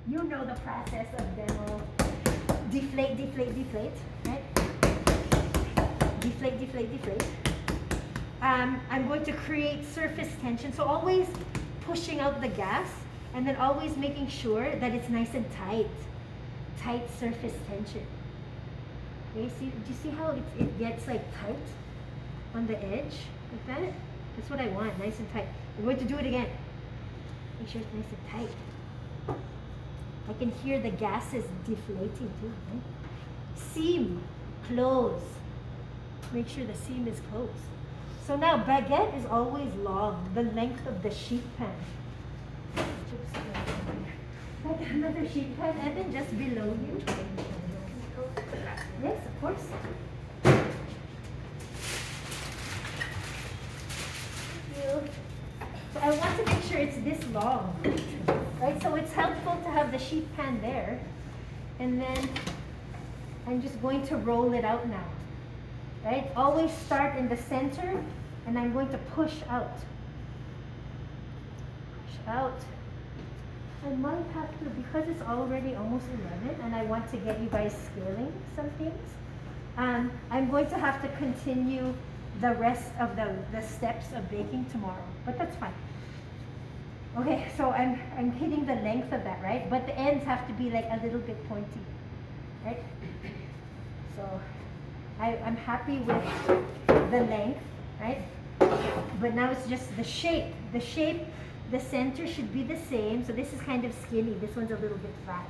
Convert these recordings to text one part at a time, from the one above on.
You know the process of demo. Deflate, deflate, deflate, right? Deflate, deflate, deflate. I'm going to create surface tension, so always pushing out the gas and then always making sure that it's nice and tight. Tight surface tension. Okay, see, do you see how it gets like tight on the edge like that? That's what I want, nice and tight. I'm going to do it again. Make sure it's nice and tight. I can hear the gases deflating too, right? Seam, close. Make sure the seam is closed. So now baguette is always long, the length of the sheet pan. Like another sheet pan, and then just below you. Yes, of course. Thank you. So I want to make sure it's this long, right? So it's helpful to have the sheet pan there, and then I'm just going to roll it out now, right? Always start in the center, and I'm going to push out. Push out. I might have to, because it's already almost 11, and I want to get you guys scaling some things, I'm going to have to continue the rest of the steps of baking tomorrow, but that's fine. Okay, so I'm hitting the length of that, right? But the ends have to be like a little bit pointy, right? So I'm happy with the length, right? But now it's just the shape. The shape, the center should be the same. So this is kind of skinny. This one's a little bit flat.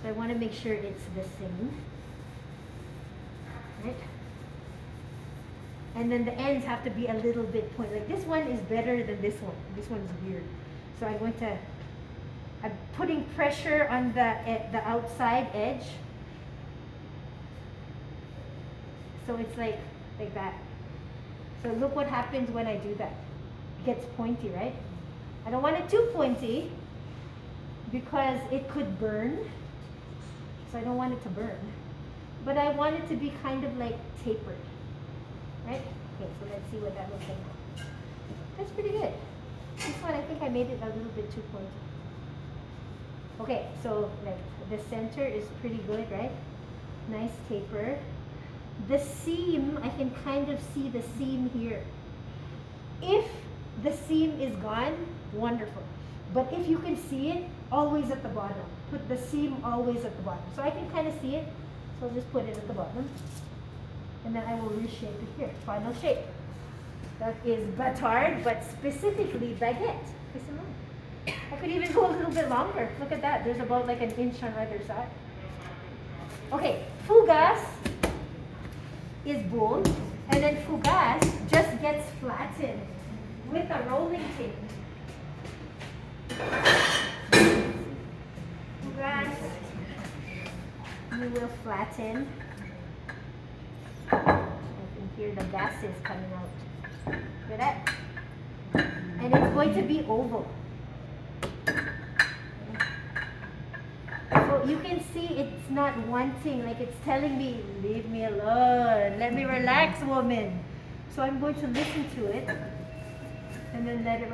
So I want to make sure it's the same, right? And then the ends have to be a little bit pointy. Like this one is better than this one. This one's weird. So I'm putting pressure on the outside edge. So it's like that. So look what happens when I do that. It gets pointy, right? I don't want it too pointy because it could burn. So I don't want it to burn. But I want it to be kind of like tapered. Right? Okay, so let's see what that looks like. That's pretty good. This one, I think I made it a little bit too pointy. Okay, so like the center is pretty good, right? Nice taper. The seam, I can kind of see the seam here. If the seam is gone, wonderful. But if you can see it, always at the bottom. Put the seam always at the bottom. So I can kind of see it, so I'll just put it at the bottom. And then I will reshape it here. Final shape. That is batard, but specifically baguette. I could even go a little bit longer. Look at that. There's about like an inch on either side. Okay, fougasse is bold, and then fougasse just gets flattened with a rolling pin. Fougasse, you will flatten. I can hear the gases coming out. Look at that. And it's going to be oval. So you can see it's not wanting, like it's telling me, leave me alone, let me relax, woman. So I'm going to listen to it and then let it